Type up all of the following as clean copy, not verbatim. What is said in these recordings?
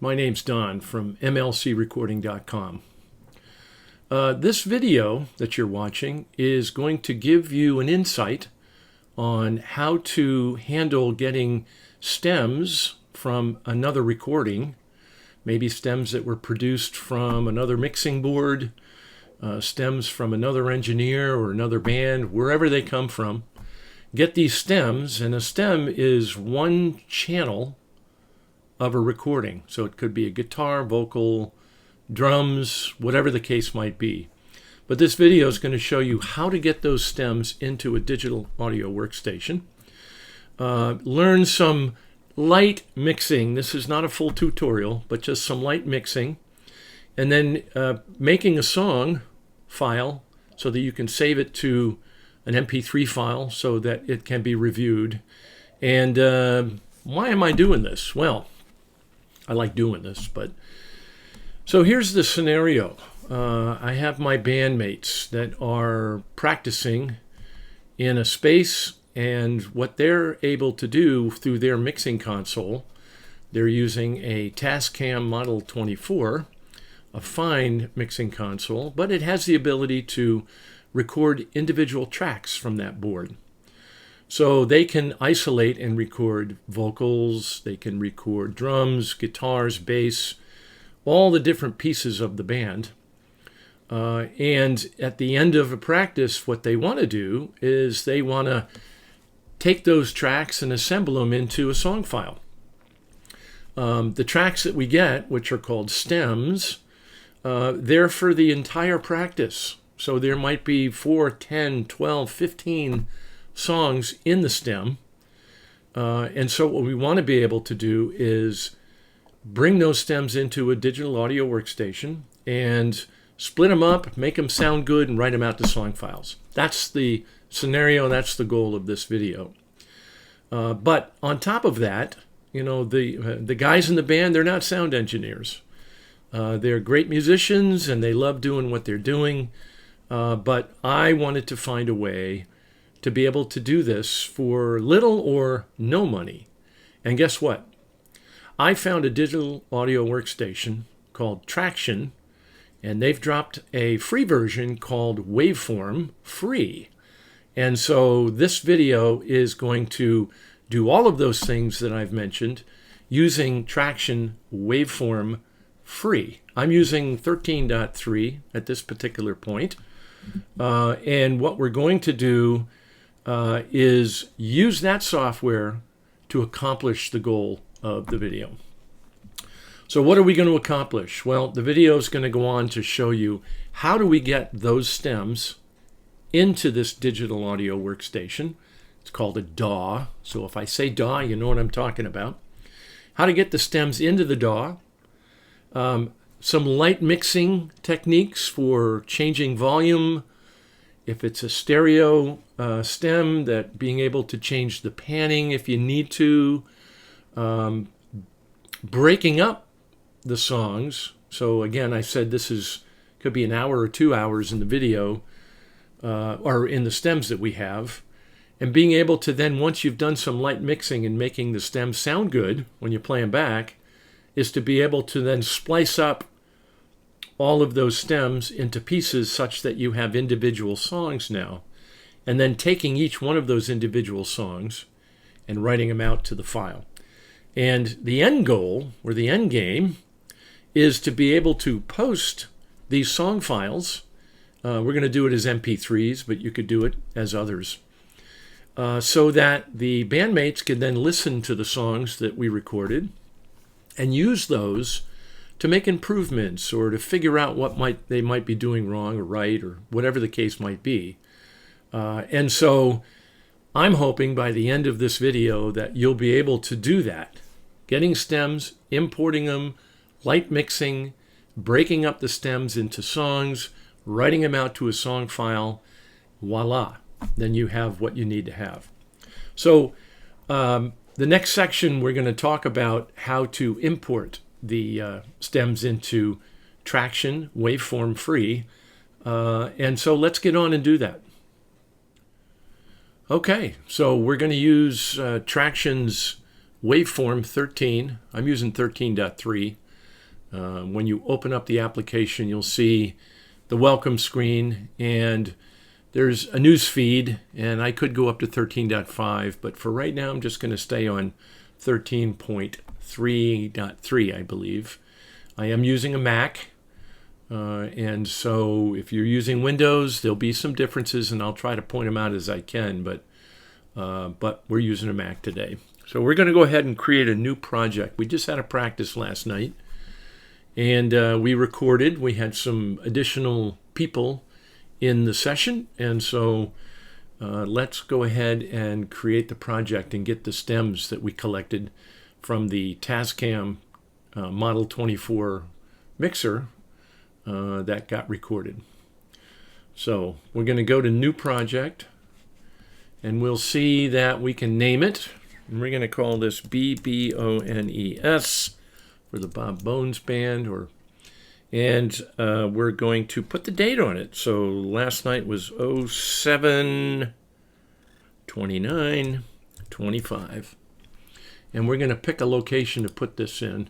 My name's Don from mlcrecording.com. This video that you're watching is going to give you an insight on how to handle getting stems from another recording, maybe stems that were produced from another mixing board, stems from another engineer or another band, wherever they come from. Get these stems, and a stem is one channel of a recording. So it could be a guitar, vocal, drums, whatever the case might be. But this video is going to show you how to get those stems into a digital audio workstation. Learn some light mixing. This is not a full tutorial, but just some light mixing. And then making a song file so that you can save it to an MP3 file so that it can be reviewed. And why am I doing this? Well, I like doing this, but so here's the scenario. I have my bandmates that are practicing in a space, and what they're able to do through their mixing console, they're using a Tascam Model 24, a fine mixing console, but it has the ability to record individual tracks from that board. So they can isolate and record vocals, they can record drums, guitars, bass, all the different pieces of the band. And at the end of a practice, what they want to do is they want to take those tracks and assemble them into a song file. The tracks that we get, which are called stems, they're for the entire practice. So there might be 4, 10, 12, 15 songs in the stem. And so what we want to be able to do is bring those stems into a digital audio workstation and split them up, make them sound good, and write them out to song files. That's the scenario, that's the goal of this video. But on top of that, you know, the guys in the band, they're not sound engineers. They're great musicians and they love doing what they're doing. But I wanted to find a way to be able to do this for little or no money. And guess what? I found a digital audio workstation called Tracktion, and they've dropped a free version called Waveform free. And so this video is going to do all of those things that I've mentioned using Tracktion Waveform free. I'm using 13.3 at this particular point. And what we're going to do is use that software to accomplish the goal of the video. So what are we going to accomplish? Well, the video is going to go on to show you how do we get those stems into this digital audio workstation. It's called a DAW. So if I say DAW, you know what I'm talking about. How to get the stems into the DAW. Some light mixing techniques for changing volume. If it's a stereo stem, that being able to change the panning if you need to. Breaking up the songs. So again, I said this could be an hour or 2 hours in the video or in the stems that we have. And being able to then, once you've done some light mixing and making the stems sound good when you play them back, is to be able to then splice up all of those stems into pieces such that you have individual songs now, and then taking each one of those individual songs and writing them out to the file. And the end goal, or the end game, is to be able to post these song files. We're going to do it as MP3s, but you could do it as others, so that the bandmates can then listen to the songs that we recorded and use those to make improvements or to figure out what they might be doing wrong or right or whatever the case might be. And so I'm hoping by the end of this video that you'll be able to do that. Getting stems, importing them, light mixing, breaking up the stems into songs, writing them out to a song file, voila, then you have what you need to have. So the next section, we're going to talk about how to import the stems into Tracktion Waveform free. And so let's get on and do that. Okay, so we're going to use Tracktion's Waveform 13. I'm using 13.3. When you open up the application, you'll see the welcome screen, and there's a news feed, and I could go up to 13.5, but for right now I'm just going to stay on 13.3.3, I believe. I am using a Mac, and so if you're using Windows, there'll be some differences, and I'll try to point them out as I can, but we're using a Mac today. So we're going to go ahead and create a new project. We just had a practice last night, and we recorded. We had some additional people in the session, and so let's go ahead and create the project and get the stems that we collected from the Tascam Model 24 mixer that got recorded. So we're going to go to New Project, and we'll see that we can name it, and we're going to call this BBONES for the Bob Bones Band, and we're going to put the date on it. So last night was 07/29/25. And we're going to pick a location to put this in.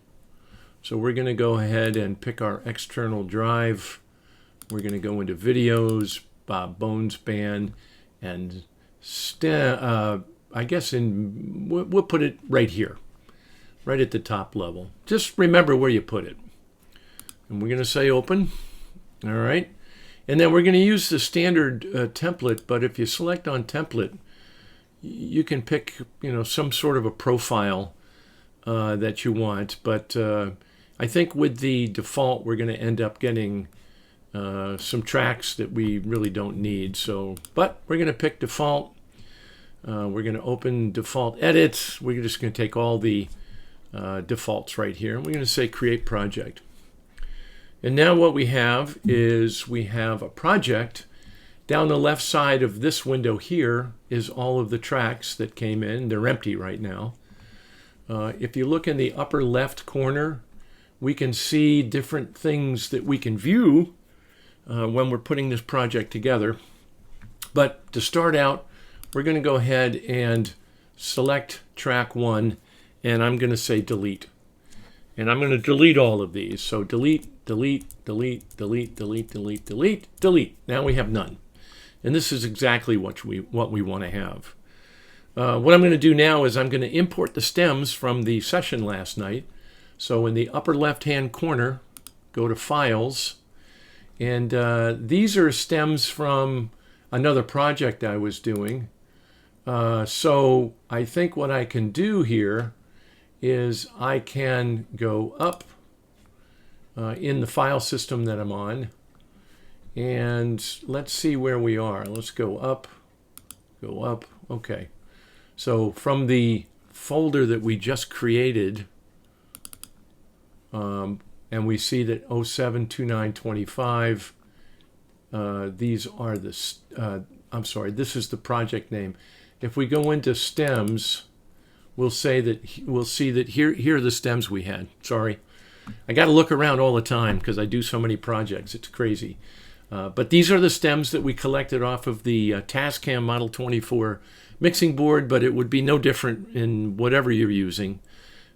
So we're going to go ahead and pick our external drive. We're going to go into Videos, Bob Bones Band, and I guess we'll put it right here, right at the top level. Just remember where you put it. And we're going to say open. All right. And then we're going to use the standard template, but if you select on template, you can pick, some sort of a profile that you want. But I think with the default, we're going to end up getting some tracks that we really don't need. But we're going to pick default. We're going to open default edit. We're just going to take all the defaults right here, and we're going to say create project. And now what we have is we have a project. Down the left side of this window here is all of the tracks that came in. They're empty right now. If you look in the upper left corner, we can see different things that we can view when we're putting this project together. But to start out, we're going to go ahead and select track 1, and I'm going to say delete. And I'm going to delete all of these. So delete, delete, delete, delete, delete, delete, delete, delete. Now we have none. And this is exactly what we want to have. What I'm going to do now is I'm going to import the stems from the session last night. So in the upper left-hand corner, go to Files. And these are stems from another project I was doing. So I think what I can do here is I can go up in the file system that I'm on, and let's see where we are. Let's go up, okay. So from the folder that we just created, and we see that 07/29/25, these are the, I'm sorry, this is the project name. If we go into stems, we'll see that here are the stems we had. Sorry, I got to look around all the time because I do so many projects. It's crazy. But these are the stems that we collected off of the Tascam Model 24 mixing board, but it would be no different in whatever you're using.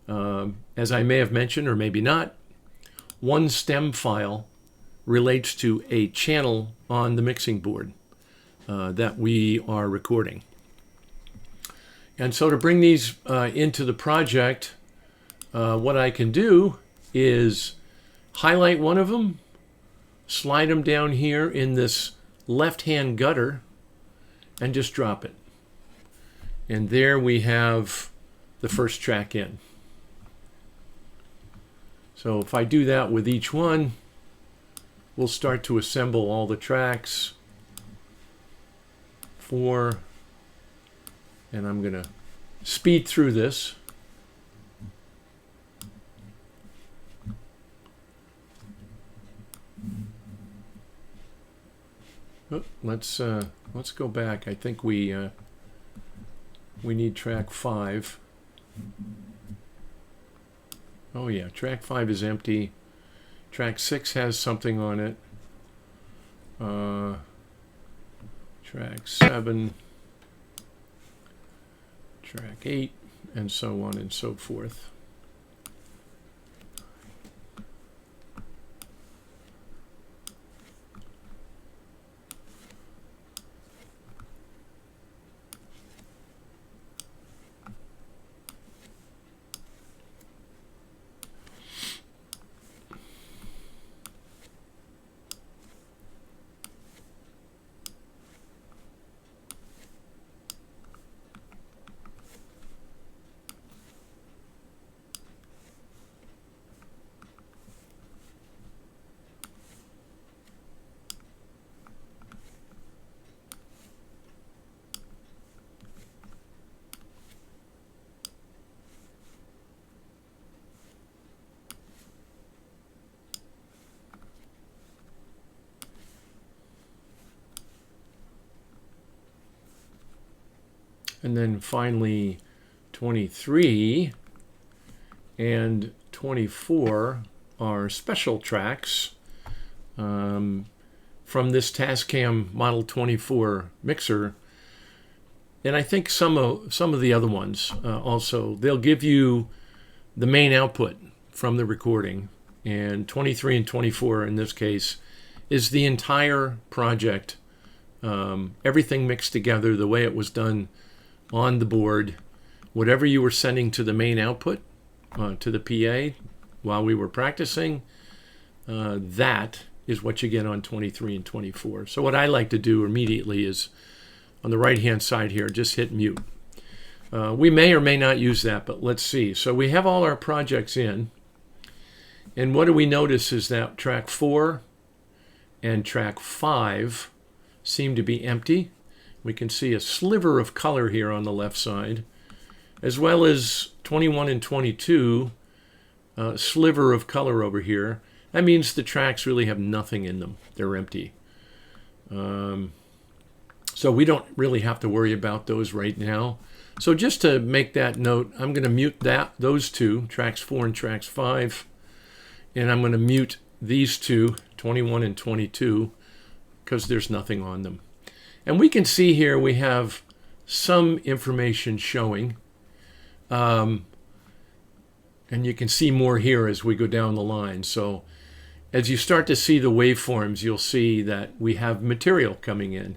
As I may have mentioned, or maybe not, one stem file relates to a channel on the mixing board that we are recording. And so to bring these into the project, what I can do is highlight one of them, slide them down here in this left-hand gutter, and just drop it. And there we have the first track in. So if I do that with each one, we'll start to assemble all the tracks. 4. And I'm going to speed through this. Oh, let's go back. I think we need track 5. Oh yeah, track 5 is empty. Track 6 has something on it. Track 7. Track 8, and so on and so forth. and then finally 23 and 24 are special tracks from this Tascam Model 24 mixer. And I think some of the other ones also, they'll give you the main output from the recording. And 23 and 24 in this case is the entire project, everything mixed together the way it was done on the board. Whatever you were sending to the main output, to the PA while we were practicing, that is what you get on 23 and 24. So what I like to do immediately is on the right hand side here, just hit mute. We may or may not use that, but let's see. So we have all our projects in, and what do we notice is that track 4 and track 5 seem to be empty. We can see a sliver of color here on the left side, as well as 21 and 22, sliver of color over here. That means the tracks really have nothing in them. They're empty. So we don't really have to worry about those right now. So just to make that note, I'm going to mute those two, tracks 4 and tracks 5. And I'm going to mute these two, 21 and 22, because there's nothing on them. And we can see here we have some information showing. And you can see more here as we go down the line. So as you start to see the waveforms, you'll see that we have material coming in.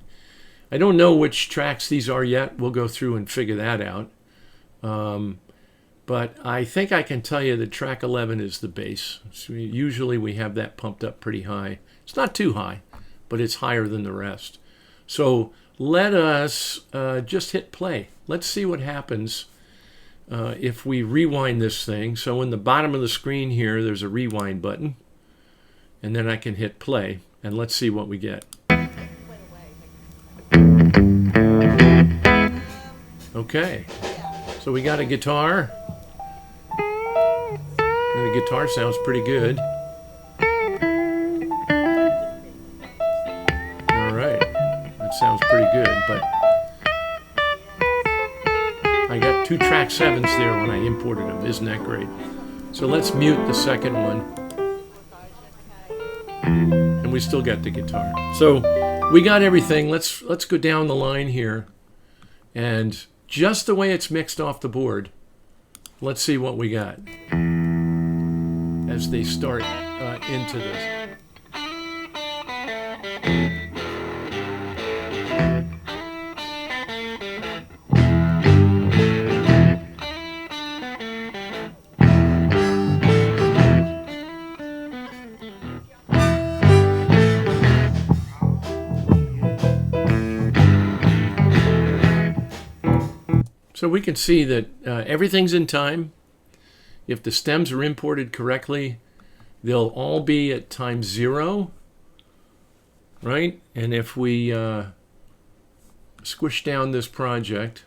I don't know which tracks these are yet. We'll go through and figure that out. But I think I can tell you that track 11 is the bass. So usually we have that pumped up pretty high. It's not too high, but it's higher than the rest. So let us just hit play. Let's see what happens if we rewind this thing. So in the bottom of the screen here, there's a rewind button. And then I can hit play. And let's see what we get. Okay, so we got a guitar. And the guitar sounds pretty good. All right, that sounds pretty good, but I got 2 track 7s there when I imported them. Isn't that great? So let's mute the second one. And we still got the guitar. So we got everything. Let's go down the line here. And just the way it's mixed off the board, let's see what we got as they start into this. So we can see that everything's in time. If the stems are imported correctly, they'll all be at time 0, right? And if we squish down this project,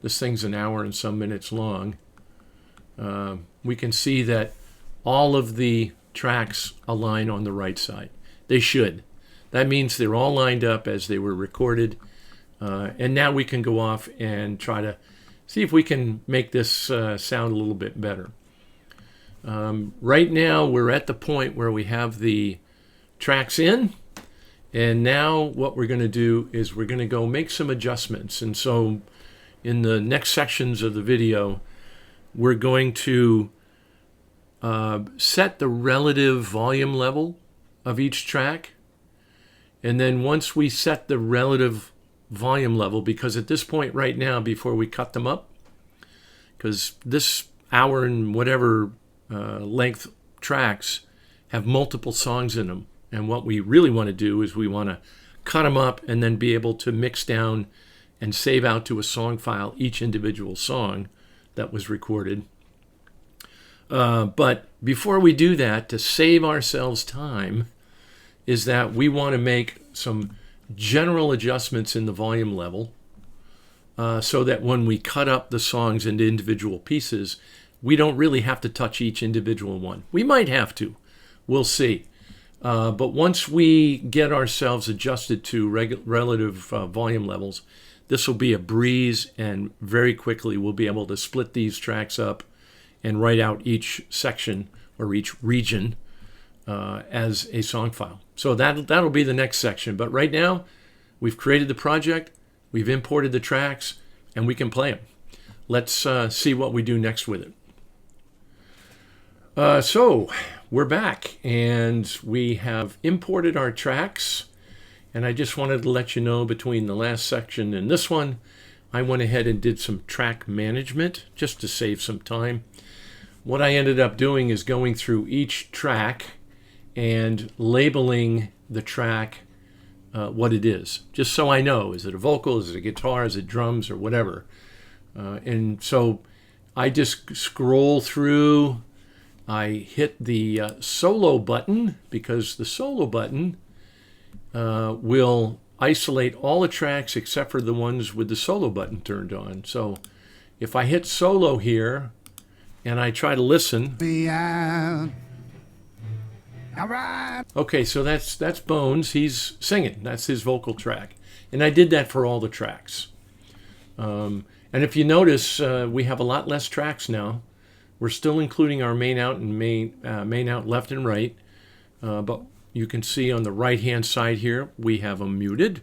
this thing's an hour and some minutes long, we can see that all of the tracks align on the right side. They should. That means they're all lined up as they were recorded. And now we can go off and try to see if we can make this sound a little bit better. Right now we're at the point where we have the tracks in, and now what we're going to do is we're going to go make some adjustments. And so in the next sections of the video, we're going to set the relative volume level of each track. And then once we set the relative volume level, because at this point right now, before we cut them up, because this hour and whatever length tracks have multiple songs in them, and what we really want to do is we want to cut them up and then be able to mix down and save out to a song file each individual song that was recorded. But before we do that, to save ourselves time, is that we want to make some general adjustments in the volume level so that when we cut up the songs into individual pieces, we don't really have to touch each individual one. We might have to. We'll see. But once we get ourselves adjusted to relative volume levels, this will be a breeze, and very quickly we'll be able to split these tracks up and write out each section or each region as a song file. So that'll be the next section. But right now, we've created the project, we've imported the tracks, and we can play them. Let's see what we do next with it. So we're back, and we have imported our tracks. And I just wanted to let you know, between the last section and this one, I went ahead and did some track management just to save some time. What I ended up doing is going through each track and labeling the track what it is, just so I know, is it a vocal, is it a guitar, is it drums, or whatever. And so I just scroll through. I hit the solo button, because the solo button will isolate all the tracks except for the ones with the solo button turned on. So if I hit solo here and I try to listen, okay, so that's Bones. He's singing. That's his vocal track, and I did that for all the tracks. And if you notice, we have a lot less tracks now. We're still including our main out and main out left and right, but you can see on the right-hand side here, we have them muted.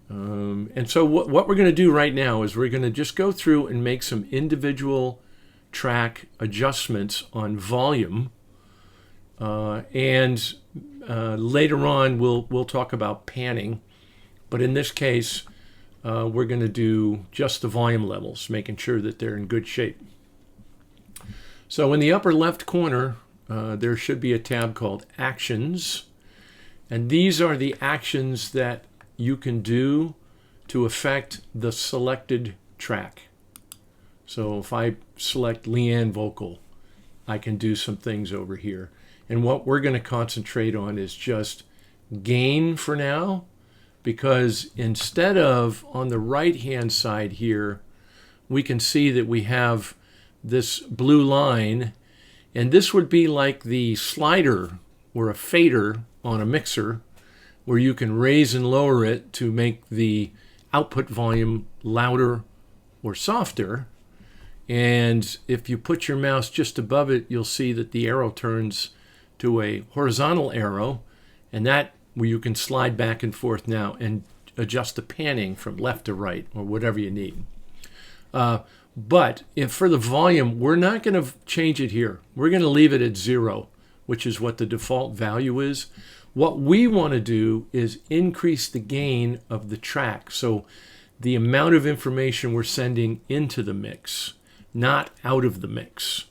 And so what we're going to do right now is we're going to just go through and make some individual track adjustments on volume. And later on, we'll talk about panning. But in this case, we're going to do just the volume levels, making sure that they're in good shape. So in the upper left corner, there should be a tab called Actions. And these are the actions that you can do to affect the selected track. So if I select Leanne vocal, I can do some things over here. And what we're going to concentrate on is just gain for now, because instead of on the right-hand side here, we can see that we have this blue line, and this would be like the slider or a fader on a mixer, where you can raise and lower it to make the output volume louder or softer. And if you put your mouse just above it, you'll see that the arrow turns to a horizontal arrow, and that where you can slide back and forth now and adjust the panning from left to right or whatever you need. But if for the volume, we're not going to change it here. We're going to leave it at 0, which is what the default value is. What we want to do is increase the gain of the track. So the amount of information we're sending into the mix, not out of the mix.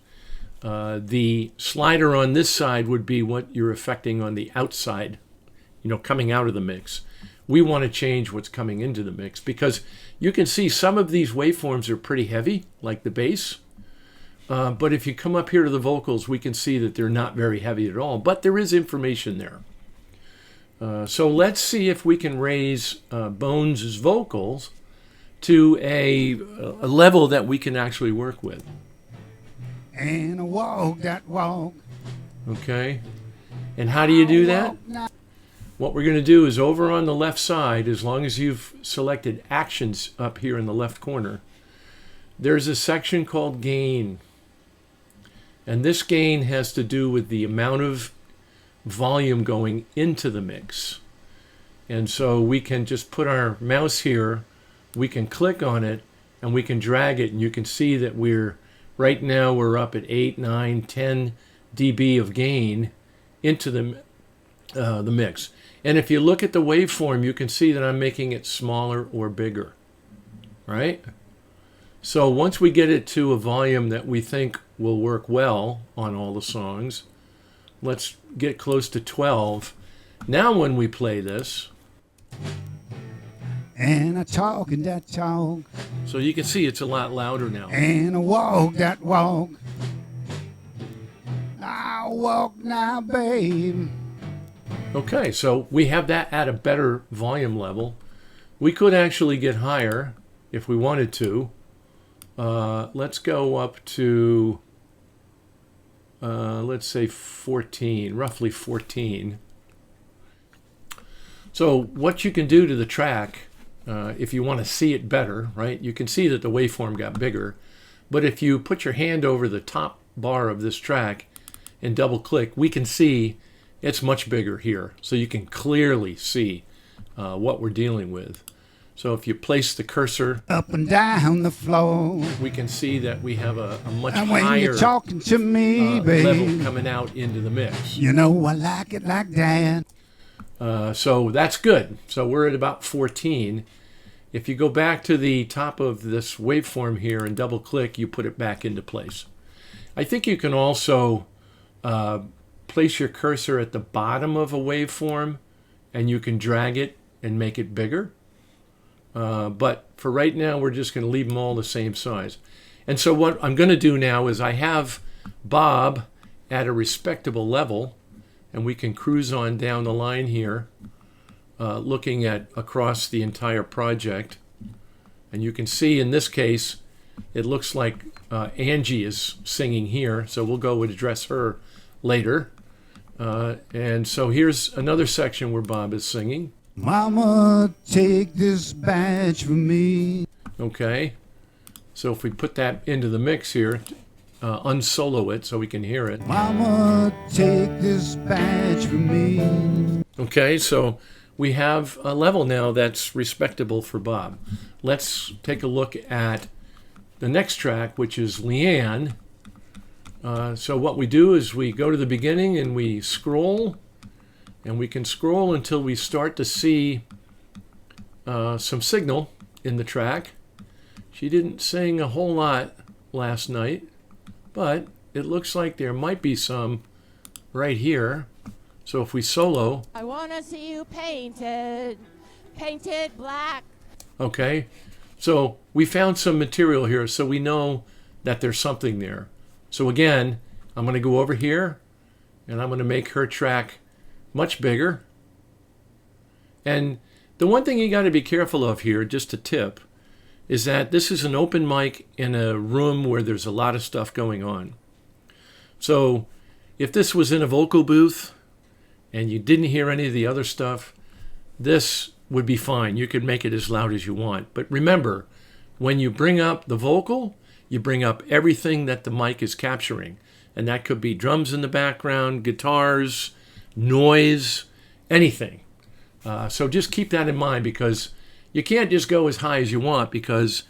The slider on this side would be what you're affecting on the outside, coming out of the mix. We want to change what's coming into the mix, because you can see some of these waveforms are pretty heavy, like the bass. But if you come up here to the vocals, we can see that they're not very heavy at all, but there is information there. So let's see if we can raise Bones' vocals to a level that we can actually work with. And I walk that walk. Okay. And how do you do that? What we're going to do is over on the left side, as long as you've selected Actions up here in the left corner, there's a section called Gain. And this gain has to do with the amount of volume going into the mix. And so we can just put our mouse here, we can click on it, and we can drag it, and you can see that right now we're up at 8, 9, 10 dB of gain into the mix. And if you look at the waveform, you can see that I'm making it smaller or bigger, right? So once we get it to a volume that we think will work well on all the songs, let's get close to 12. Now when we play this, and I talk and that talk, so you can see it's a lot louder now. and I walk that walk, I walk now, babe. Okay, so we have that at a better volume level. We could actually get higher if we wanted to. Let's go up to, let's say 14, roughly 14. So what you can do to the track if you want to see it better, right? You can see that the waveform got bigger. But if you put your hand over the top bar of this track and double click, we can see it's much bigger here. So you can clearly see what we're dealing with. So if you place the cursor up and down the floor, we can see that we have a much and when higher you're talking to me, babe, level coming out into the mix. you know I like it like that. So that's good. So we're at about 14. If you go back to the top of this waveform here and double click, you put it back into place. I think you can also place your cursor at the bottom of a waveform and you can drag it and make it bigger. But for right now, we're just going to leave them all the same size. And so what I'm going to do now is I have Bob at a respectable level, and we can cruise on down the line here, looking at across the entire project. And you can see in this case, it looks like Angie is singing here, so we'll go and address her later. And so here's another section where Bob is singing. Mama, take this badge from me. Okay, so if we put that into the mix here, unsolo it so we can hear it. Mama, take this badge from me. Okay, so we have a level now that's respectable for Bob. Let's take a look at the next track, which is Leanne. So what we do is we go to the beginning and we scroll, and we can scroll until we start to see some signal in the track. She didn't sing a whole lot last night, but it looks like there might be some right here. So if we solo. I want to see you painted black. Okay, so we found some material here, so we know that there's something there. So again, I'm going to go over here, and I'm going to make her track much bigger. And the one thing you got to be careful of here, just a tip, is that this is an open mic in a room where there's a lot of stuff going on. So if this was in a vocal booth and you didn't hear any of the other stuff, this would be fine. You could make it as loud as you want. But remember, when you bring up the vocal, you bring up everything that the mic is capturing. And that could be drums in the background, guitars, noise, anything. So just keep that in mind, because you can't just go as high as you want, because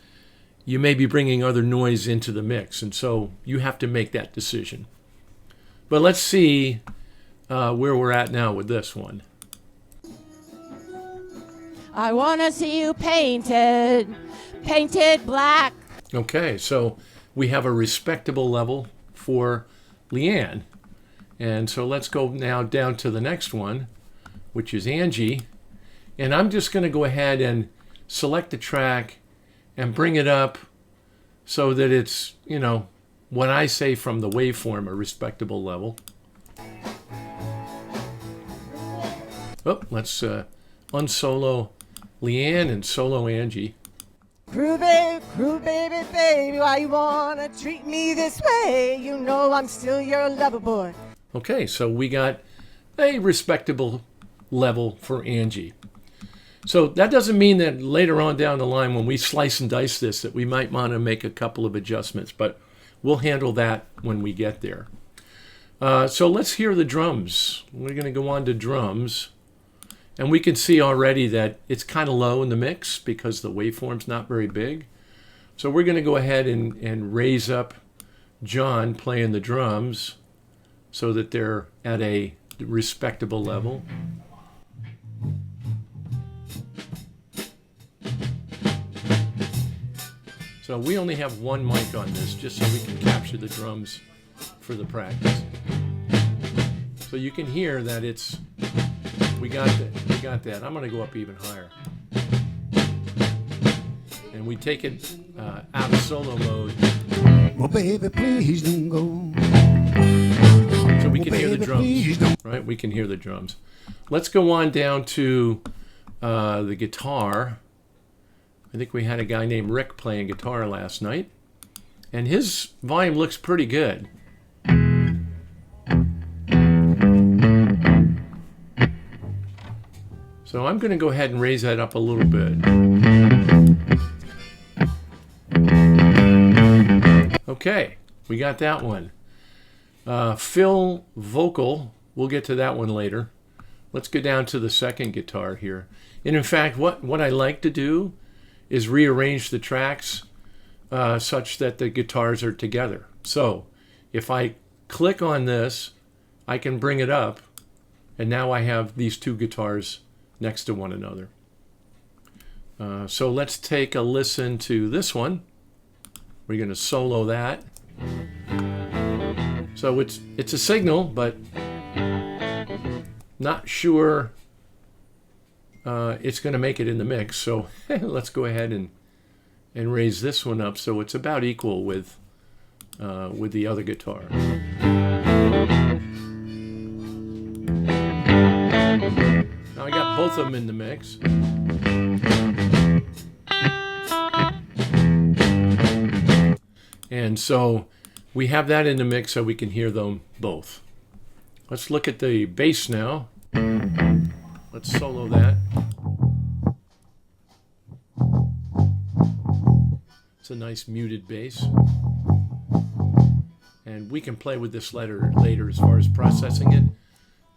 you may be bringing other noise into the mix. And so you have to make that decision. But let's see where we're at now with this one. I want to see you painted black. Okay, so we have a respectable level for Leanne. And so let's go now down to the next one, which is Angie. And I'm just going to go ahead and select the track and bring it up so that it's, you know, when I say from the waveform, a respectable level. Oh, let's unsolo Leanne and solo Angie. Crew baby, baby, why you wanna treat me this way? You know I'm still your lover boy. Okay, so we got a respectable level for Angie. So that doesn't mean that later on down the line when we slice and dice this that we might want to make a couple of adjustments, but we'll handle that when we get there. So let's hear the drums. We're going to go on to drums. And we can see already that it's kind of low in the mix because the waveform's not very big. So we're going to go ahead and raise up John playing the drums so that they're at a respectable level. So we only have one mic on this just so we can capture the drums for the practice. So you can hear that it's, we got that. I'm going to go up even higher. And we take it out of solo mode. Well, baby, please don't go. So we can hear the drums, right? We can hear the drums. Let's go on down to the guitar. I think we had a guy named Rick playing guitar last night. And his volume looks pretty good. So So I'm going to go ahead and raise that up a little bit. Okay, we got that one. Fill vocal, we'll get to that one later. Let's go down to the second guitar here. And in fact, what I like to do is rearrange the tracks such that the guitars are together. So if I click on this, I can bring it up, and now I have these two guitars next to one another. So let's take a listen to this one. We're going to solo that. So it's a signal, but not sure it's going to make it in the mix. So let's go ahead and raise this one up so it's about equal with the other guitar. Now I got both of them in the mix. And so we have that in the mix so we can hear them both. Let's look at the bass now. Let's solo that. It's a nice muted bass. And we can play with this later as far as processing it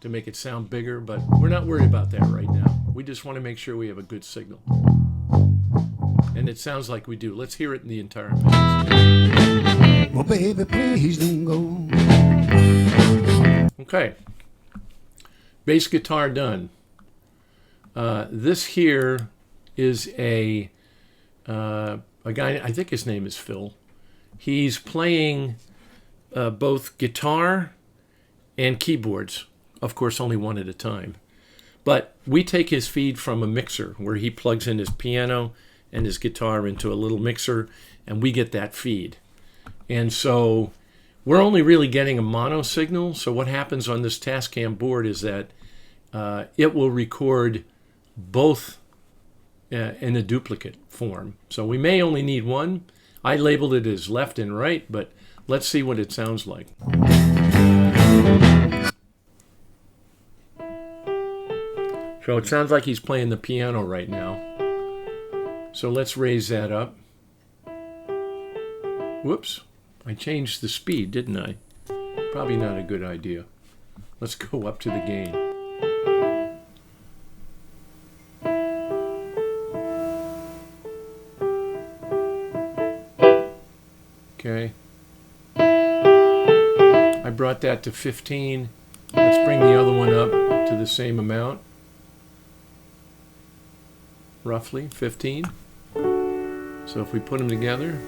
to make it sound bigger, but we're not worried about that right now. We just want to make sure we have a good signal. And it sounds like we do. Let's hear it in the entire mix. Well, baby, please don't go. Okay. Bass guitar done. This here is a guy, I think his name is Phil. He's playing both guitar and keyboards. Of course, only one at a time. But we take his feed from a mixer where he plugs in his piano and his guitar into a little mixer, and we get that feed. And so we're only really getting a mono signal. So what happens on this Tascam board is that it will record both in a duplicate form. So we may only need one. I labeled it as left and right, but let's see what it sounds like. So it sounds like he's playing the piano right now. So let's raise that up. Whoops, I changed the speed, didn't I? Probably not a good idea. Let's go up to the gain. Okay. I brought that to 15. Let's bring the other one up to the same amount. Roughly 15. So if we put them together,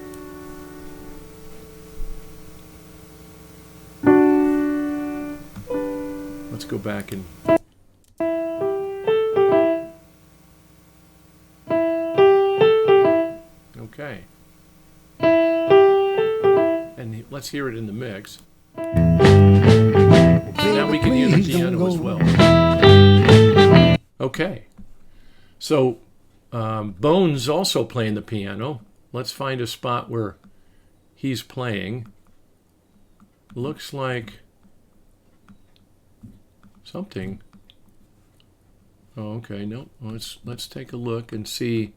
let's go back and okay. And let's hear it in the mix. Now we can hear the piano as well. Okay. So Bone's also playing the piano. Let's find a spot where he's playing. Looks like something. Oh, okay. No, let's take a look and see,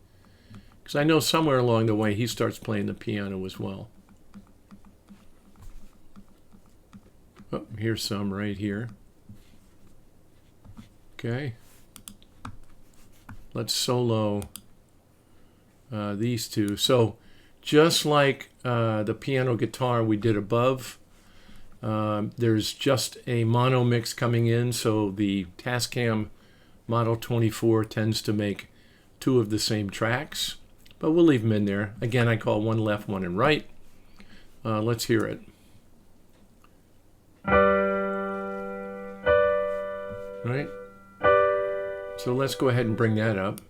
because I know somewhere along the way he starts playing the piano as well. Oh, here's some right here. Okay. Let's solo these two. So just like the piano guitar we did above, there's just a mono mix coming in. So the Tascam Model 24 tends to make two of the same tracks, but we'll leave them in there. Again, I call one left, one and right. Let's hear it. Right? So let's go ahead and bring that up.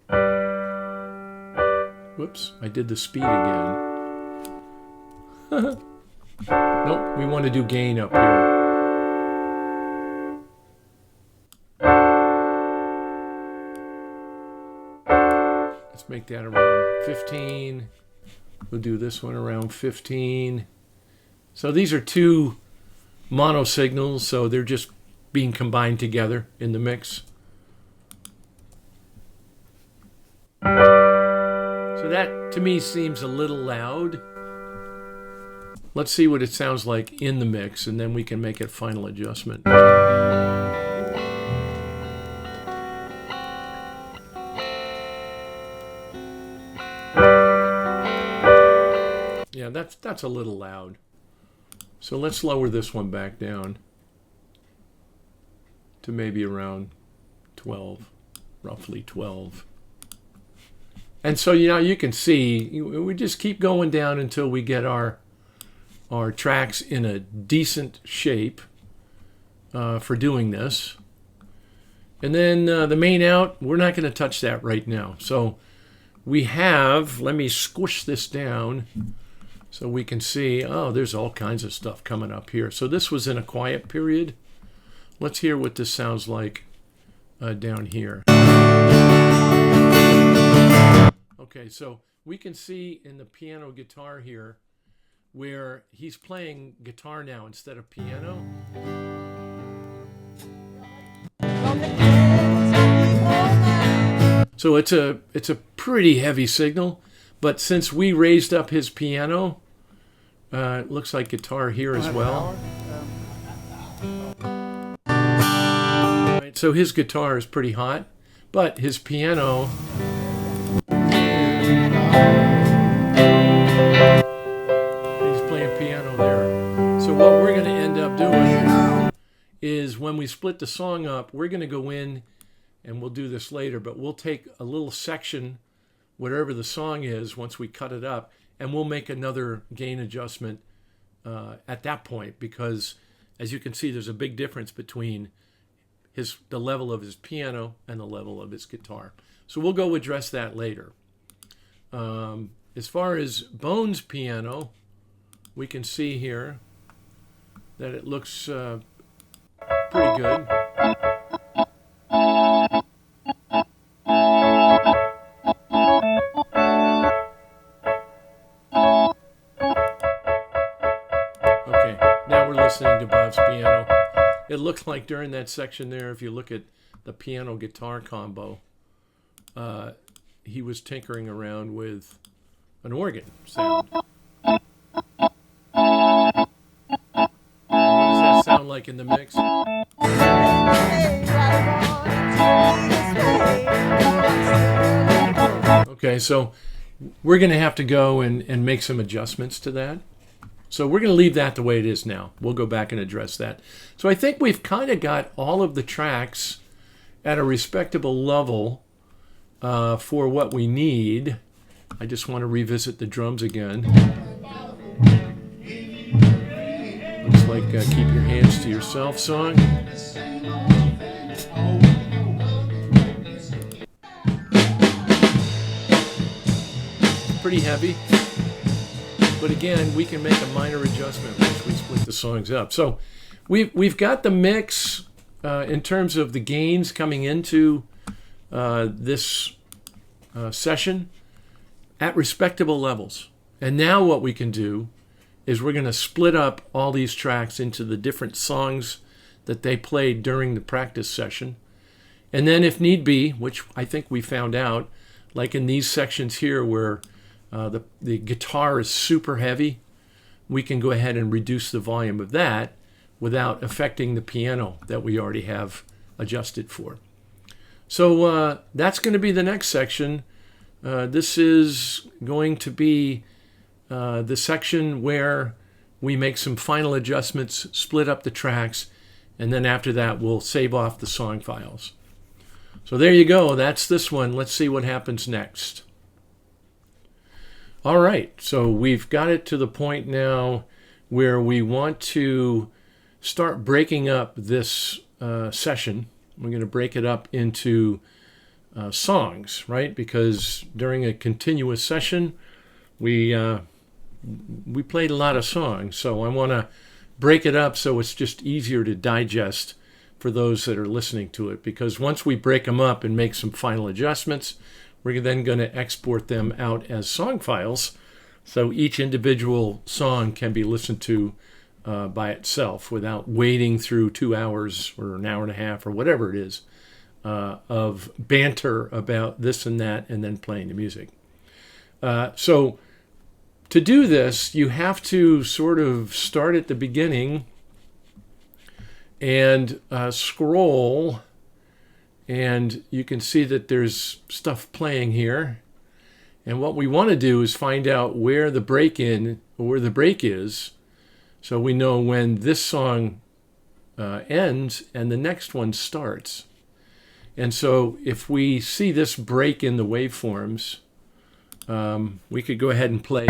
Whoops, I did the speed again. Nope, we want to do gain up here. Let's make that around 15. We'll do this one around 15. So these are two mono signals, so they're just being combined together in the mix. So that, to me, seems a little loud. Let's see what it sounds like in the mix, and then we can make a final adjustment. Yeah, that's a little loud. So let's lower this one back down to maybe around 12, roughly 12. And so, you know, you can see, we just keep going down until we get our tracks in a decent shape for doing this. And then the main out, we're not going to touch that right now. So we have, let me squish this down so we can see, oh, there's all kinds of stuff coming up here. So this was in a quiet period. Let's hear what this sounds like down here. Okay, so we can see in the piano guitar here where he's playing guitar now instead of piano. So it's a pretty heavy signal, but since we raised up his piano, it looks like guitar here as well. Right, so his guitar is pretty hot, but his piano So what we're going to end up doing is when we split the song up, we're going to go in, and we'll do this later, but we'll take a little section, whatever the song is, once we cut it up, and we'll make another gain adjustment at that point, because as you can see, there's a big difference between the level of his piano and the level of his guitar. So we'll go address that later. As far as Bones' piano, we can see here that it looks pretty good. Okay, now we're listening to Bob's piano. It looks like during that section there, if you look at the piano-guitar combo, he was tinkering around with an organ sound. Sound like in the mix. Okay, so we're going to have to go and make some adjustments to that. So we're going to leave that the way it is now. We'll go back and address that. So I think we've kind of got all of the tracks at a respectable level for what we need. I just want to revisit the drums again. Like Keep Your Hands to Yourself song. Pretty heavy, but again, we can make a minor adjustment once we split the songs up. So we've got the mix in terms of the gains coming into this session at respectable levels. And now what we can do is we're going to split up all these tracks into the different songs that they played during the practice session. And then if need be, which I think we found out, like in these sections here where the guitar is super heavy, we can go ahead and reduce the volume of that without affecting the piano that we already have adjusted for. So that's going to be the next section. This is going to be the section where we make some final adjustments, split up the tracks, and then after that we'll save off the song files. So there you go, that's this one. Let's see what happens next. All right, so we've got it to the point now where we want to start breaking up this session. We're going to break it up into songs, right? Because during a continuous session, we played a lot of songs, so I want to break it up so it's just easier to digest for those that are listening to it, because once we break them up and make some final adjustments, we're then going to export them out as song files, so each individual song can be listened to by itself without wading through 2 hours or an hour and a half or whatever it is of banter about this and that and then playing the music. So to do this, you have to sort of start at the beginning and scroll, and you can see that there's stuff playing here. And what we want to do is find out where the break is, so we know when this song ends and the next one starts. And so if we see this break in the waveforms, we could go ahead and play.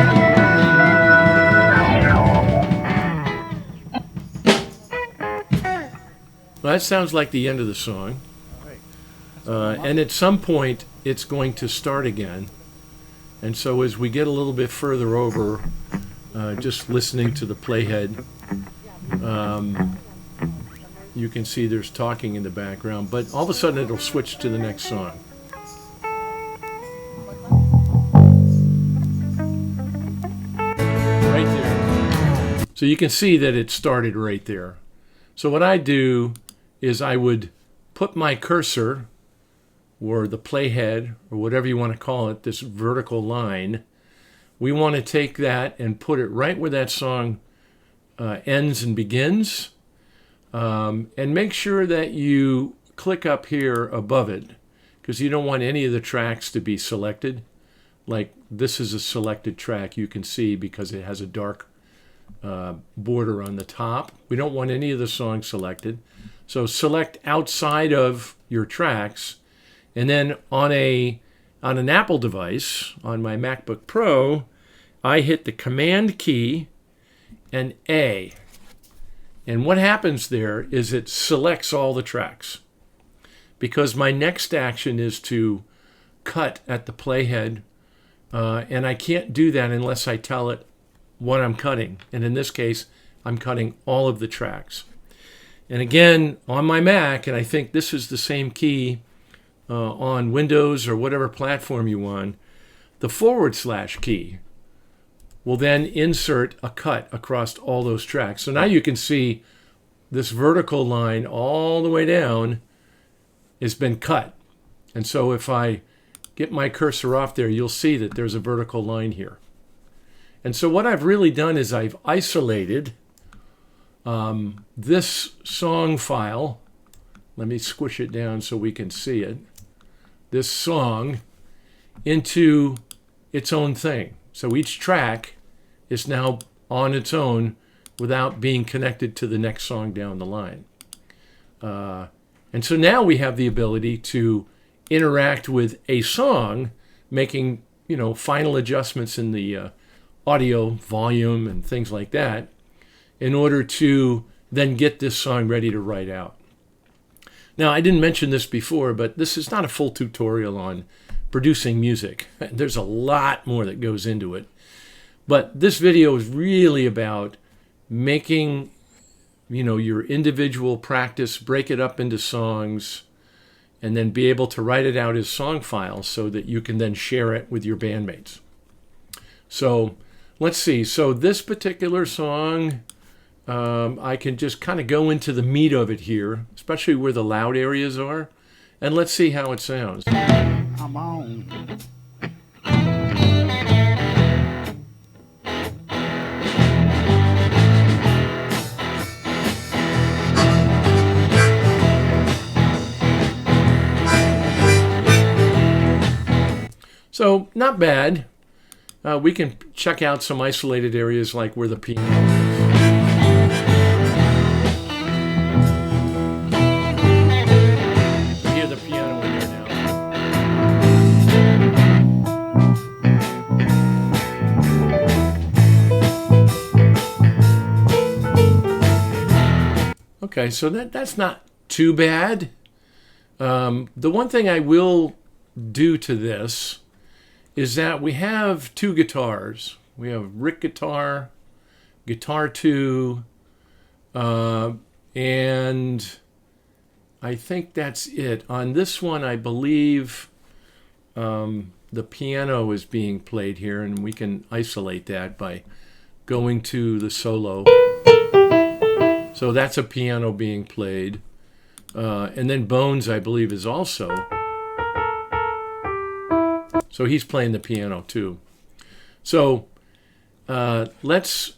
Well, that sounds like the end of the song. And at some point, it's going to start again. And so as we get a little bit further over, just listening to the playhead, you can see there's talking in the background, but all of a sudden it'll switch to the next song. Right there. So you can see that it started right there. So what I do is I would put my cursor, or the playhead, or whatever you want to call it, this vertical line. We want to take that and put it right where that song ends and begins. And make sure that you click up here above it, because you don't want any of the tracks to be selected. Like this is a selected track, you can see, because it has a dark border on the top. We don't want any of the songs selected. So select outside of your tracks, and then on an Apple device, on my MacBook Pro, I hit the Command key and A. And what happens there is it selects all the tracks, because my next action is to cut at the playhead, and I can't do that unless I tell it what I'm cutting. And in this case, I'm cutting all of the tracks. And again, on my Mac, and I think this is the same key on Windows or whatever platform you want, the / key will then insert a cut across all those tracks. So now you can see this vertical line all the way down has been cut. And so if I get my cursor off there, you'll see that there's a vertical line here. And so what I've really done is I've isolated this song file. Let me squish it down so we can see it. This song into its own thing. So each track is now on its own without being connected to the next song down the line. And so now we have the ability to interact with a song, making, final adjustments in the audio volume and things like that, in order to then get this song ready to write out. Now, I didn't mention this before, but this is not a full tutorial on producing music. There's a lot more that goes into it. But this video is really about making, your individual practice, break it up into songs, and then be able to write it out as song files so that you can then share it with your bandmates. So let's see. So this particular song, I can just kind of go into the meat of it here, especially where the loud areas are, and let's see how it sounds. Come on. So not bad. We can check out some isolated areas like where the piano is. You hear the piano in there now. Okay, so that's not too bad. The one thing I will do to this is that we have two guitars. We have Rick guitar, guitar 2, and I think that's it. On this one, I believe the piano is being played here, and we can isolate that by going to the solo. So that's a piano being played. And then Bones, I believe, is also. So he's playing the piano too. So let's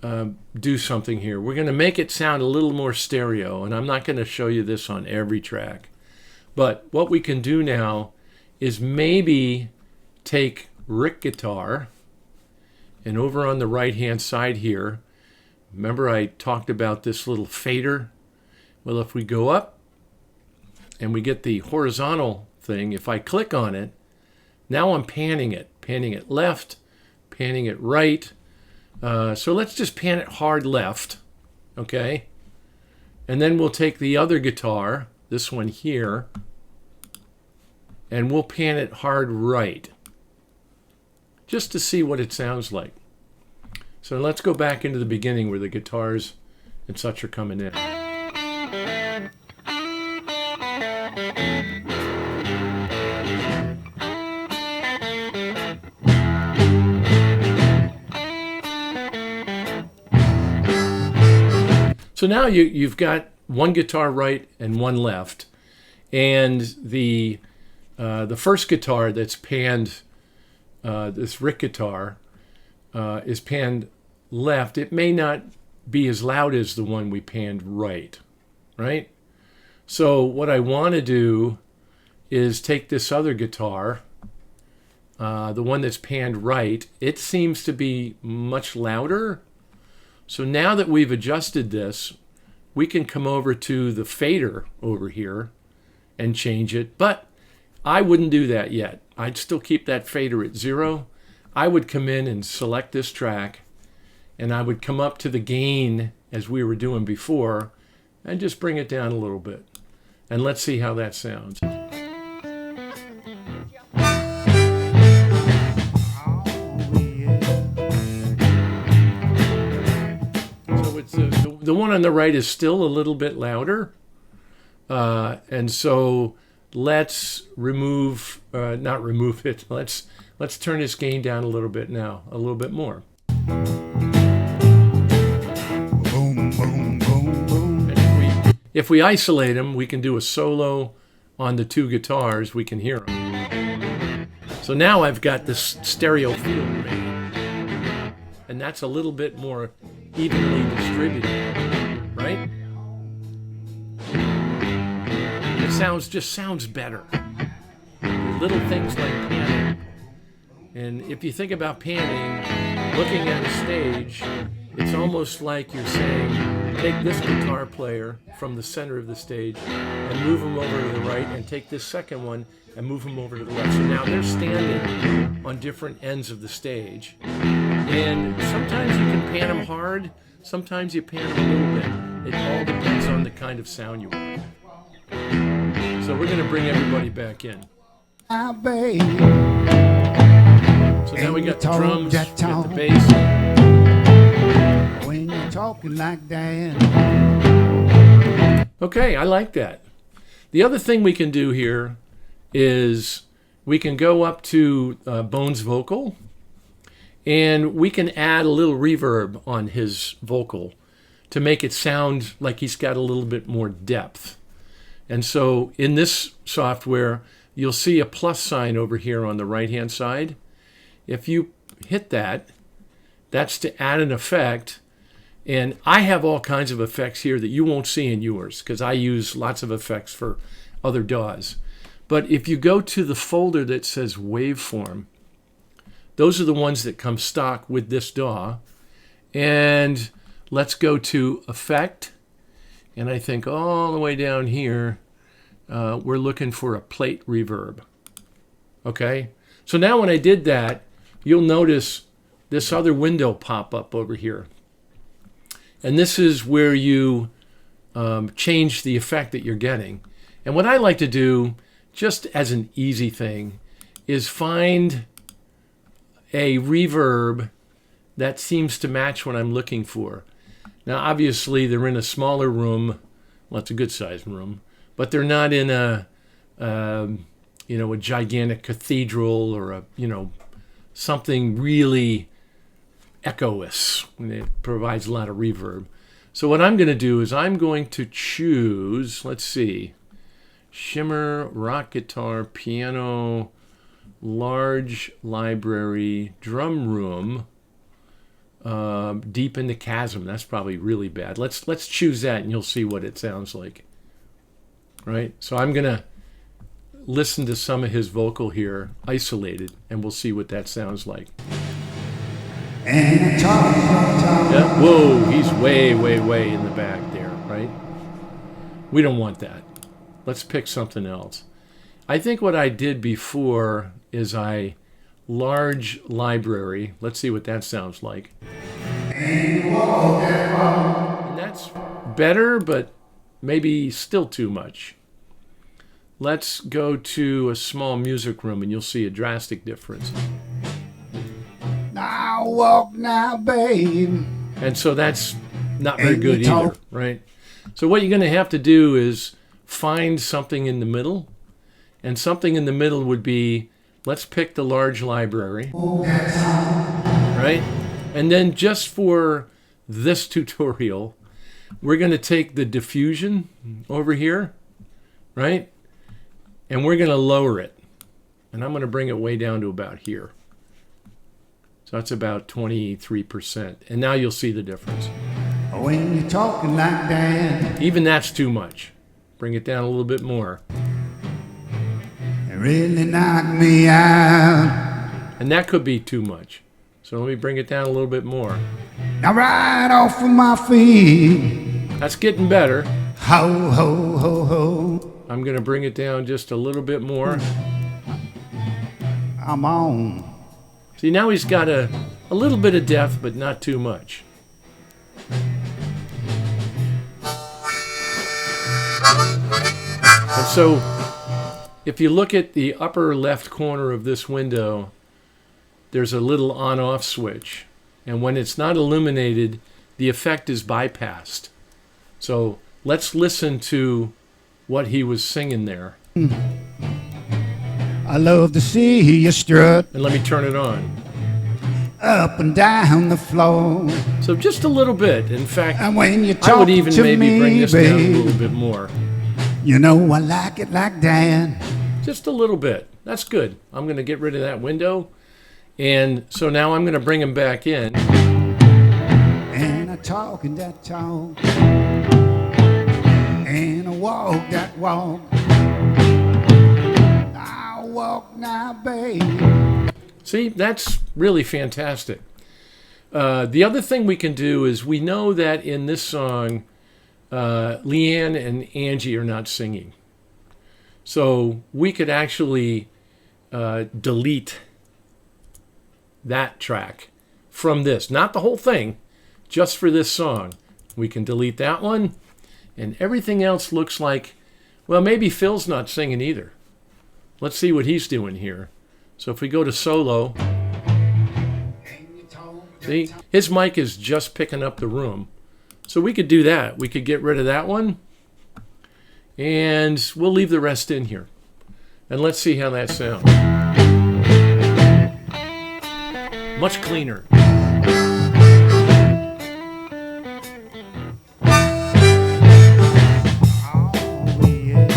do something here. We're going to make it sound a little more stereo, and I'm not going to show you this on every track. But what we can do now is maybe take Rick guitar, and over on the right-hand side here, remember I talked about this little fader? Well, if we go up and we get the horizontal thing, if I click on it, now I'm panning it left, panning it right. So let's just pan it hard left, okay? And then we'll take the other guitar, this one here, and we'll pan it hard right, just to see what it sounds like. So let's go back into the beginning where the guitars and such are coming in. So now you've got one guitar right and one left, and the first guitar that's panned, this Rick guitar, is panned left. It may not be as loud as the one we panned right? So what I want to do is take this other guitar, the one that's panned right. It seems to be much louder. So now that we've adjusted this, we can come over to the fader over here and change it. But I wouldn't do that yet. I'd still keep that fader at 0. I would come in and select this track, and I would come up to the gain as we were doing before and just bring it down a little bit. And let's see how that sounds. The one on the right is still a little bit louder, and so let's remove, not remove it. Let's turn his gain down a little bit now, a little bit more. Boom, boom, boom, boom. And if we isolate them, we can do a solo on the two guitars. We can hear them. So now I've got this stereo feel made, and that's a little bit more evenly distributed, right? It just sounds better. Little things like panning. And if you think about panning, looking at a stage, it's almost like you're saying, take this guitar player from the center of the stage and move him over to the right, and take this second one and move them over to the left. So now they're standing on different ends of the stage. And sometimes you can pan them hard, sometimes you pan them a little bit. It all depends on the kind of sound you want. So we're going to bring everybody back in. Ah, babe. So now we got the drums, we got the bass. When you're talking like that. Okay, I like that. The other thing we can do here is we can go up to Bone's vocal, and we can add a little reverb on his vocal to make it sound like he's got a little bit more depth. And so in this software, you'll see a plus sign over here on the right-hand side. If you hit that, that's to add an effect. And I have all kinds of effects here that you won't see in yours, because I use lots of effects for other DAWs. But if you go to the folder that says Waveform, those are the ones that come stock with this DAW. And let's go to Effect. And I think all the way down here, we're looking for a plate reverb. Okay? So now when I did that, you'll notice this other window pop up over here. And this is where you change the effect that you're getting. And what I like to do, just as an easy thing, is find a reverb that seems to match what I'm looking for. Now, obviously, they're in a smaller room. Well, it's a good-sized room, but they're not in a gigantic cathedral or something really echoous. It provides a lot of reverb. So what I'm going to do is I'm going to choose, let's see, shimmer, rock guitar, piano, large library drum room, deep in the chasm. That's probably really bad. Let's choose that, and you'll see what it sounds like. Right? So I'm going to listen to some of his vocal here, isolated, and we'll see what that sounds like. Yeah. Whoa, he's way, way, way in the back there, right? We don't want that. Let's pick something else. I think what I did before is large library. Let's see what that sounds like. And that's better, but maybe still too much. Let's go to a small music room and you'll see a drastic difference. Now walk now, babe. And so that's not very good either, right? So what you're going to have to do is find something in the middle. And something in the middle would be, let's pick the large library, right? And then just for this tutorial, we're going to take the diffusion over here, right? And we're going to lower it. And I'm going to bring it way down to about here. So that's about 23%. And now you'll see the difference. When you're talking like that, even that's too much. Bring it down a little bit more. it really knocked me out. And that could be too much. So let me bring it down a little bit more. Now right off of my feet. That's getting better. Ho, ho, ho, ho. I'm going to bring it down just a little bit more. I'm on. See, now he's got a little bit of depth, but not too much. And so, if you look at the upper left corner of this window, there's a little on-off switch. And when it's not illuminated, the effect is bypassed. So let's listen to what he was singing there. I love to see you strut And let me turn it on. up and down the floor. So just a little bit. In fact, And when you I would talk even to maybe me, bring this down a babe, little bit more. you know I like it like that. Just a little bit. That's good. I'm going to get rid of that window. And so now I'm going to bring him back in. And I talk and that talk. And I walk that walk. I walk now, babe. See, that's really fantastic. The other thing we can do is we know that in this song, Leanne and Angie are not singing. So we could actually delete that track from this. Not the whole thing, just for this song. We can delete that one, and everything else looks like, well, maybe Phil's not singing either. Let's see what he's doing here. So if we go to solo, see, his mic is just picking up the room. So we could do that. We could get rid of that one, and we'll leave the rest in here. And let's see how that sounds. Much cleaner. Oh, yeah.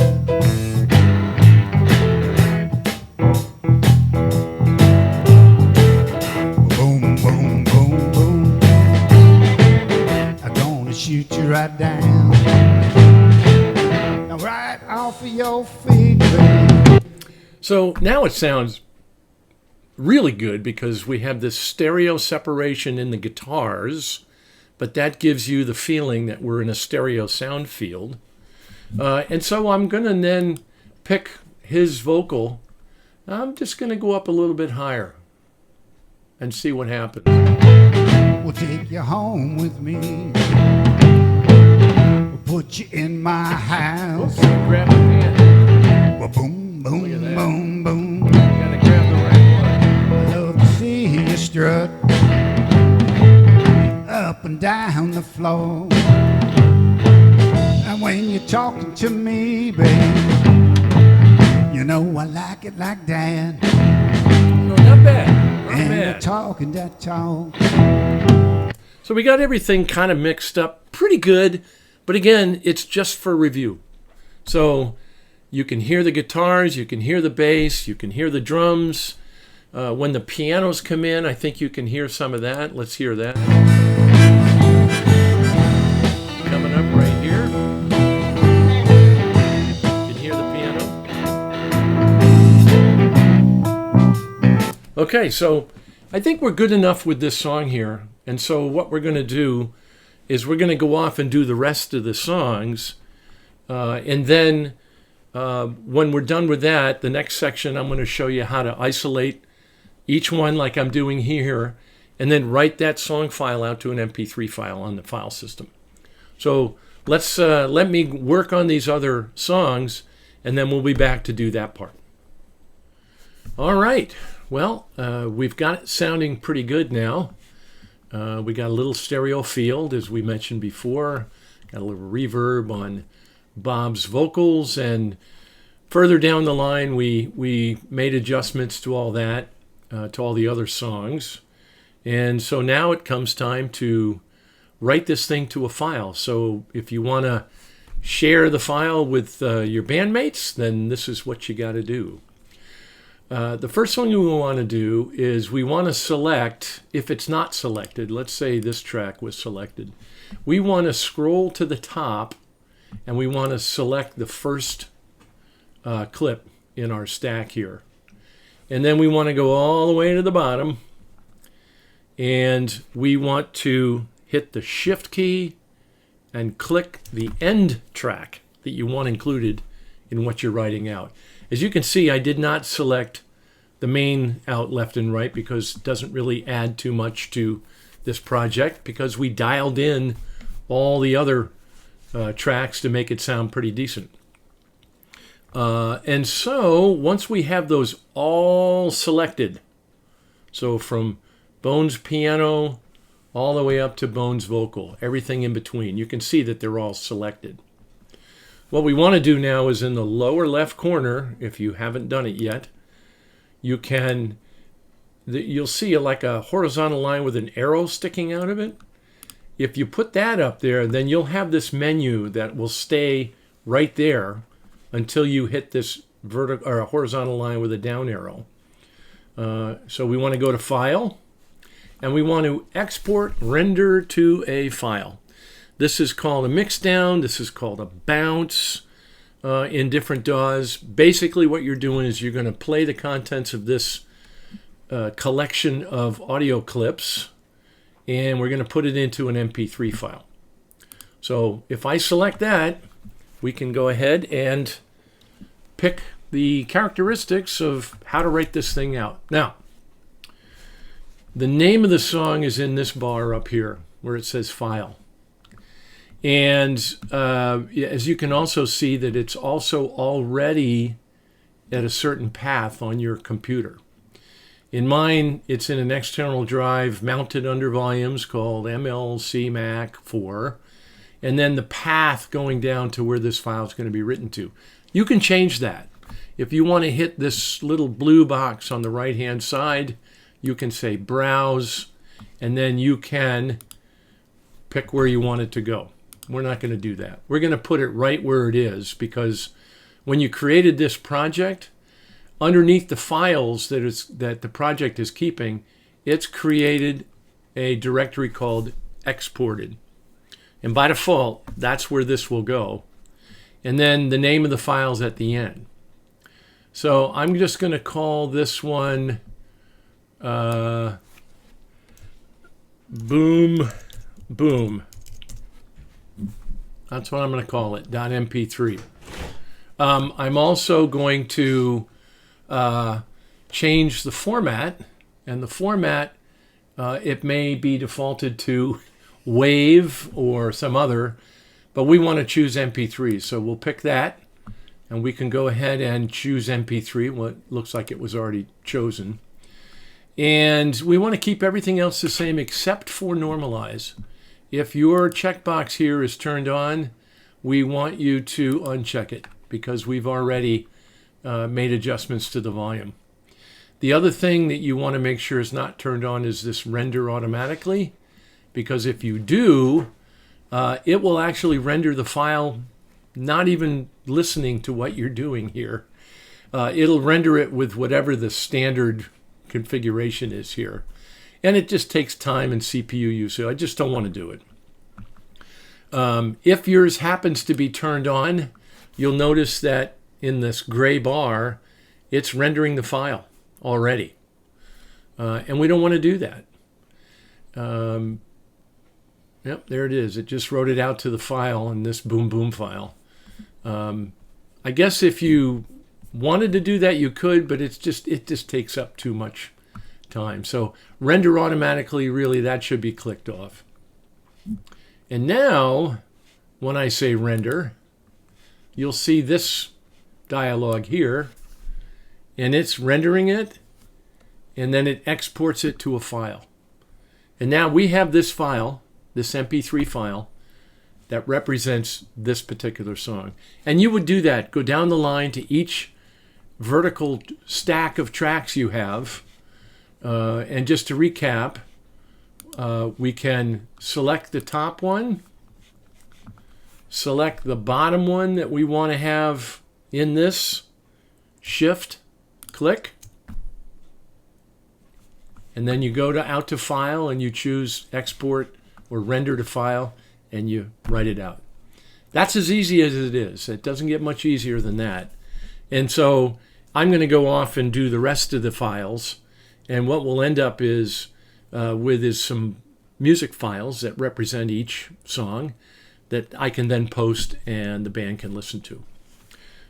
Boom, boom, boom, boom. I'm gonna shoot you right down. Now right off of your feet, baby. So now it sounds really good because we have this stereo separation in the guitars, but that gives you the feeling that we're in a stereo sound field. And so I'm going to then pick his vocal. I'm just going to go up a little bit higher and see what happens. We'll take you home with me. We'll put you in my house. Grab the pan. Well, boom, boom, Look at that. boom, boom. You gotta grab the right one. I love to see you strut up and down the floor. And when you're talking to me, babe, you know I like it like that. No, not bad. Not And bad. you're talking that talk. So we got everything kind of mixed up pretty good, but again, it's just for review. So You can hear the guitars, you can hear the bass, you can hear the drums. When the pianos come in, I think you can hear some of that. Let's hear that. Coming up right here. You can hear the piano. Okay, so I think we're good enough with this song here. And so what we're going to do is we're going to go off and do the rest of the songs. And then when we're done with that, the next section, I'm going to show you how to isolate each one like I'm doing here, and then write that song file out to an MP3 file on the file system. So let me work on these other songs, and then we'll be back to do that part. All right. Well, we've got it sounding pretty good now. We got a little stereo field, as we mentioned before. Got a little reverb on Bob's vocals, and further down the line, we made adjustments to all that, to all the other songs. And so now it comes time to write this thing to a file. So if you want to share the file with your bandmates, then this is what you got to do. The first thing we want to do is we want to select, if it's not selected, let's say this track was selected, we want to scroll to the top and we want to select the first clip in our stack here. And then we want to go all the way to the bottom, and we want to hit the Shift key and click the end track that you want included in what you're writing out. As you can see, I did not select the main out left and right because it doesn't really add too much to this project, because we dialed in all the other tracks to make it sound pretty decent. And so once we have those all selected, so from Bones piano all the way up to Bones vocal, everything in between, you can see that they're all selected. What we want to do now is in the lower left corner, if you haven't done it yet, you'll see like a horizontal line with an arrow sticking out of it. If you put that up there, then you'll have this menu that will stay right there until you hit this vertical or a horizontal line with a down arrow. So we want to go to File, and we want to export render to a file. This is called a mixdown. This is called a bounce in different DAWs. Basically what you're doing is you're going to play the contents of this collection of audio clips, and we're going to put it into an MP3 file. So if I select that, we can go ahead and pick the characteristics of how to write this thing out. Now, the name of the song is in this bar up here where it says File. And as you can also see that it's also already at a certain path on your computer. In mine, it's in an external drive mounted under volumes called MLC Mac 4. And then the path going down to where this file is going to be written to. You can change that. If you want to hit this little blue box on the right-hand side, you can say Browse, and then you can pick where you want it to go. We're not going to do that. We're going to put it right where it is, because when you created this project, underneath the files that the project is keeping, it's created a directory called Exported. And by default, that's where this will go. And then the name of the file's at the end. So I'm just going to call this one Boom Boom. That's what I'm going to call it, .mp3. I'm also going to change the format, and the format, it may be defaulted to WAV or some other, but we want to choose MP3, so we'll pick that, and we can go ahead and choose MP3. Well, it looks like it was already chosen. And we want to keep everything else the same except for normalize. If your checkbox here is turned on, we want you to uncheck it because we've already made adjustments to the volume. The other thing that you want to make sure is not turned on is this render automatically, because if you do, it will actually render the file not even listening to what you're doing here. It'll render it with whatever the standard configuration is here. And it just takes time and CPU use, so I just don't want to do it. If yours happens to be turned on, you'll notice that in this gray bar, it's rendering the file already. And we don't want to do that. Yep, there it is. It just wrote it out to the file in this boom boom file. I guess if you wanted to do that, you could, but it just takes up too much time. So render automatically, really, that should be clicked off. And now, when I say render, you'll see this dialog here, and it's rendering it, and then it exports it to a file. And now we have this file, this MP3 file, that represents this particular song. And you would do that, go down the line to each vertical stack of tracks you have. And just to recap, we can select the top one, select the bottom one that we want to have in this, shift, click, and then you go to out to file and you choose export or render to file and you write it out. That's as easy as it is. It doesn't get much easier than that. And so I'm going to go off and do the rest of the files, and what we'll end up is with some music files that represent each song that I can then post and the band can listen to.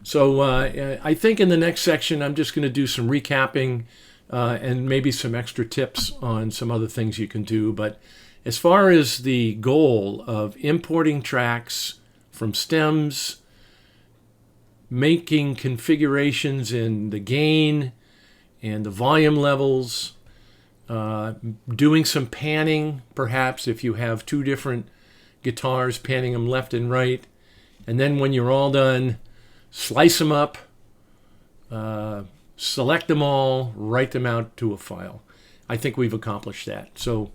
So I think in the next section I'm just going to do some recapping and maybe some extra tips on some other things you can do. But as far as the goal of importing tracks from stems, making configurations in the gain and the volume levels, doing some panning, perhaps if you have two different guitars, panning them left and right, and then when you're all done, slice them up, select them all, write them out to a file. I think we've accomplished that. So,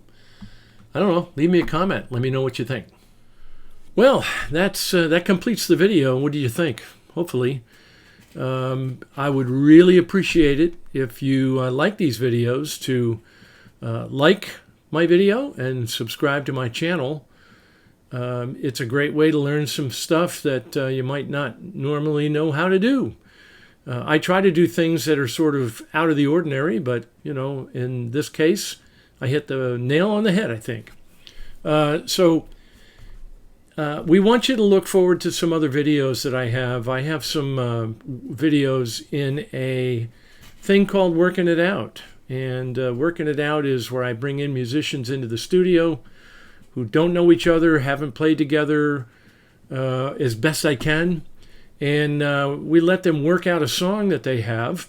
I don't know, leave me a comment. Let me know what you think. Well, that completes the video. What do you think? Hopefully. I would really appreciate it if you like these videos to like my video and subscribe to my channel. It's a great way to learn some stuff that you might not normally know how to do. I try to do things that are sort of out of the ordinary, but, you know, in this case, I hit the nail on the head, I think. We want you to look forward to some other videos that I have. I have some videos in a thing called Working It Out. And Working It Out is where I bring in musicians into the studio who don't know each other, haven't played together as best I can. And we let them work out a song that they have,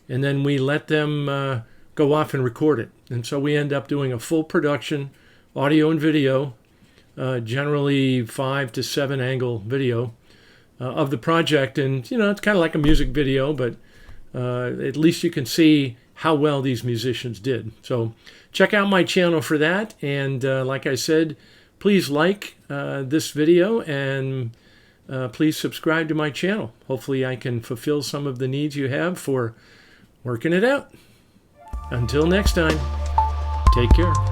and then we let them go off and record it. And so we end up doing a full production, audio and video, generally 5 to 7 angle video of the project. And, you know, it's kind of like a music video, but at least you can see how well these musicians did. So check out my channel for that. And like I said, please like this video and please subscribe to my channel. Hopefully I can fulfill some of the needs you have for working it out. Until next time, take care.